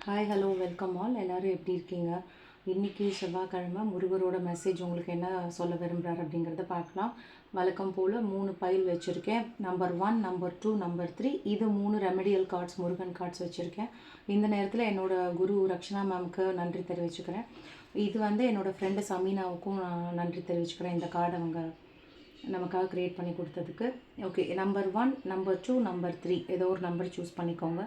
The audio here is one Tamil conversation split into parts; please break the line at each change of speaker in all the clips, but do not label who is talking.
Hi hello welcome all. எல்லோரும் எப்படி இருக்கீங்க? இன்றைக்கி செவ்வாய்க்கிழமை முருகரோட மெசேஜ் உங்களுக்கு என்ன சொல்ல விரும்புகிறார் அப்படிங்கிறத பார்க்கலாம். வழக்கம் போல் 3 பைல் வச்சுருக்கேன். Number 1, number 2, number 3. இது 3 ரெமெடியல் கார்ட்ஸ், முருகன் கார்ட்ஸ் வச்சுருக்கேன். இந்த நேரத்தில் என்னோடய குரு ரக்ஷனா மேம்க்கு நன்றி தெரிவிச்சுக்கிறேன். இது என்னோடய ஃப்ரெண்டு சமீனாவுக்கும் நான் நன்றி தெரிவிச்சுக்கிறேன். இந்த கார்டு அவங்க நமக்காக க்ரியேட் பண்ணி கொடுத்ததுக்கு. ஓகே, நம்பர் 1, நம்பர் 2, நம்பர் 3 ஏதோ ஒரு நம்பர் சூஸ் பண்ணிக்கோங்க.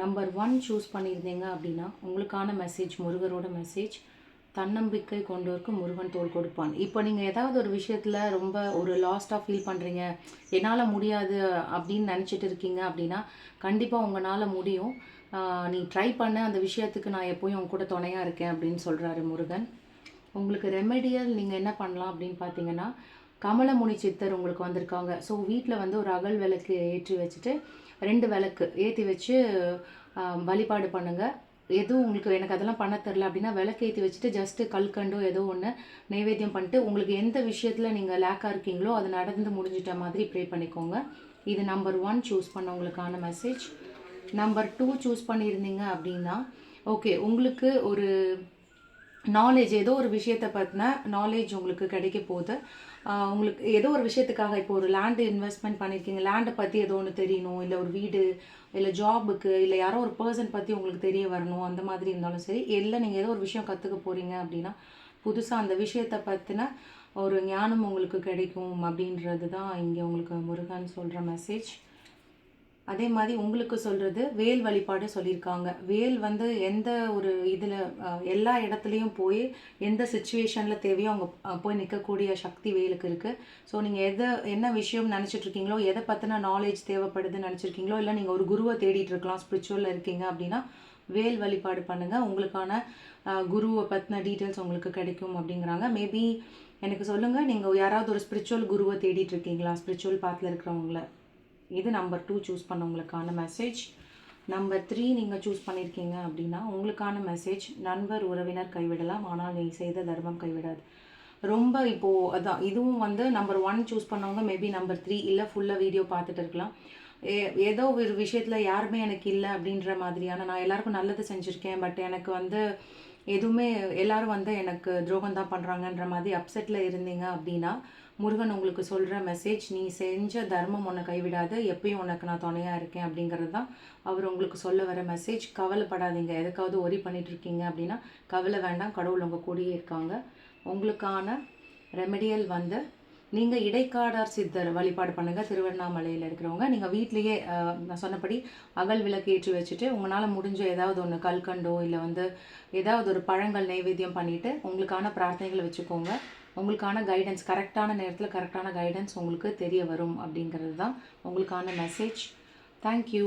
நம்பர் 1 சூஸ் பண்ணியிருந்தீங்க அப்படின்னா உங்களுக்கான மெசேஜ், முருகரோட மெசேஜ்: தன்னம்பிக்கை கொண்டோருக்கு முருகன் தோள் கொடுப்பான். இப்போ நீங்கள் ஏதாவது ஒரு விஷயத்தில் ரொம்ப ஒரு லாஸ்ட்டாக ஃபீல் பண்ணுறீங்க, என்னால் முடியாது அப்படின்னு நினச்சிட்டு இருக்கீங்க அப்படின்னா கண்டிப்பாக உங்களால் முடியும். நீ ட்ரை பண்ண, அந்த விஷயத்துக்கு நான் எப்போயும் உங்க கூட துணையாக இருக்கேன் அப்படின்னு சொல்கிறாரு முருகன். உங்களுக்கு ரெமெடியல் நீங்கள் என்ன பண்ணலாம் அப்படின்னு பார்த்தீங்கன்னா, கமலமுனி சித்தர் உங்களுக்கு வந்திருக்காங்க. ஸோ வீட்டில் ஒரு அகல் விளக்கு ஏற்றி வச்சுட்டு 2 விளக்கு ஏற்றி வச்சு வழிபாடு பண்ணுங்கள். எதுவும் உங்களுக்கு எனக்கு அதெல்லாம் பண்ண தெரில அப்படின்னா விளக்கு ஏற்றி வச்சுட்டு ஜஸ்ட்டு கல்கண்டோ ஏதோ ஒன்று நைவேத்தியம் பண்ணிட்டு உங்களுக்கு எந்த விஷயத்தில் நீங்கள் லேக்காக இருக்கீங்களோ அது நடந்து முடிஞ்சிட்ட மாதிரி ப்ரே பண்ணிக்கோங்க. இது நம்பர் 1 சூஸ் பண்ணவங்களுக்கான மெசேஜ். நம்பர் 2 சூஸ் பண்ணியிருந்தீங்க அப்படின்னா ஓகே, உங்களுக்கு ஒரு நாலேஜ், ஏதோ ஒரு விஷயத்தை பற்றின நாலேஜ் உங்களுக்கு கிடைக்க போகுது. உங்களுக்கு ஏதோ ஒரு விஷயத்துக்காக இப்போ ஒரு லேண்டு இன்வெஸ்ட்மெண்ட் பண்ணியிருக்கீங்க, லேண்டை பற்றி ஏதோ ஒன்று தெரியணும், இல்லை ஒரு வீடு, இல்லை ஜாபுக்கு, இல்லை யாரோ ஒரு பர்சன் பற்றி உங்களுக்கு தெரிய வரணும், அந்த மாதிரி இருந்தாலும் சரி, இல்லை நீங்கள் ஏதோ ஒரு விஷயம் கற்றுக்க போகிறீங்க அப்படின்னா புதுசாக அந்த விஷயத்தை பற்றின ஒரு ஞானம் உங்களுக்கு கிடைக்கும் அப்படின்றது தான் இங்கே உங்களுக்கு முருகன் சொல்கிற மெசேஜ். அதே மாதிரி உங்களுக்கு சொல்கிறது வேல் வழிபாடு சொல்லியிருக்காங்க. வேல் எந்த ஒரு இதில் எல்லா இடத்துலையும் போய் எந்த சுச்சுவேஷனில் தேவையோ அவங்க போய் நிற்கக்கூடிய சக்தி வேலுக்கு இருக்குது. ஸோ நீங்கள் என்ன விஷயம் நினச்சிட்ருக்கீங்களோ, எதை பற்றின நாலேஜ் தேவைப்படுதுன்னு நினச்சிருக்கீங்களோ, இல்லை நீங்கள் ஒரு குருவை தேடிட்டு இருக்கலாம், ஸ்பிரிச்சுவலில் இருக்கீங்க அப்படின்னா வேல் வழிபாடு பண்ணுங்கள். உங்களுக்கான குருவை பற்றின டீட்டெயில்ஸ் உங்களுக்கு கிடைக்கும் அப்படிங்கிறாங்க. மேபி எனக்கு சொல்லுங்கள், நீங்கள் யாராவது ஒரு ஸ்பிரிச்சுவல் குருவை தேடிட்டு இருக்கீங்களா, ஸ்பிரிச்சுவல் பாத்தில் இருக்கிறவங்கள? இது நம்பர் 2 சூஸ் பண்ணவங்களுக்கான மெசேஜ். நம்பர் 3 நீங்கள் சூஸ் பண்ணியிருக்கீங்க அப்படின்னா உங்களுக்கான மெசேஜ்: நண்பர் உறவினர் கைவிடலாம், ஆனால் நீ செய்த தர்மம் கைவிடாது. ரொம்ப இப்போது அதான் இதுவும் நம்பர் 1 சூஸ் பண்ணவங்க மேபி நம்பர் 3 இல்லை ஃபுல்லாக வீடியோ பார்த்துட்டு இருக்கலாம். ஏதோ ஒரு விஷயத்தில் யாருமே எனக்கு இல்லை அப்படின்ற மாதிரியான, நான் எல்லாருக்கும் நல்லது செஞ்சுருக்கேன், பட் எனக்கு எதுவுமே எல்லாரும் எனக்கு துரோகம் தான் பண்ணுறாங்கன்ற மாதிரி அப்செட்டில் இருந்தீங்க அப்படின்னா முருகன் உங்களுக்கு சொல்கிற மெசேஜ்: நீ செஞ்ச தர்மம் உன்னை கைவிடாது, எப்பயும் உனக்கு நான் துணையாக இருக்கேன் அப்படிங்கிறது தான் அவர் உங்களுக்கு சொல்ல வர மெசேஜ். கவலைப்படாதீங்க, எதுக்காவது ஒரி பண்ணிகிட்ருக்கீங்க அப்படின்னா கவலை வேண்டாம், கடவுள் உங்கள் கூடயே இருக்காங்க. உங்களுக்கான ரெமெடியல் நீங்கள் இடைக்காடார் சித்தர் வழிபாடு பண்ணுங்கள். திருவண்ணாமலையில் இருக்கிறவங்க நீங்கள் வீட்லேயே நான் சொன்னபடி அகல் விளக்கு ஏற்றி வச்சுட்டு உங்களால் முடிஞ்ச ஏதாவது ஒன்று கல்கண்டோ இல்லை ஏதாவது ஒரு பழங்கள் நைவேத்தியம் பண்ணிவிட்டு உங்களுக்கான பிரார்த்தனைகளை வச்சுக்கோங்க. உங்களுக்கான கைடன்ஸ் கரெக்டான நேரத்தில் கரெக்டான கைடன்ஸ் உங்களுக்கு தெரிய வரும் அப்படிங்கிறது தான் உங்களுக்கான மெசேஜ். தேங்க்யூ.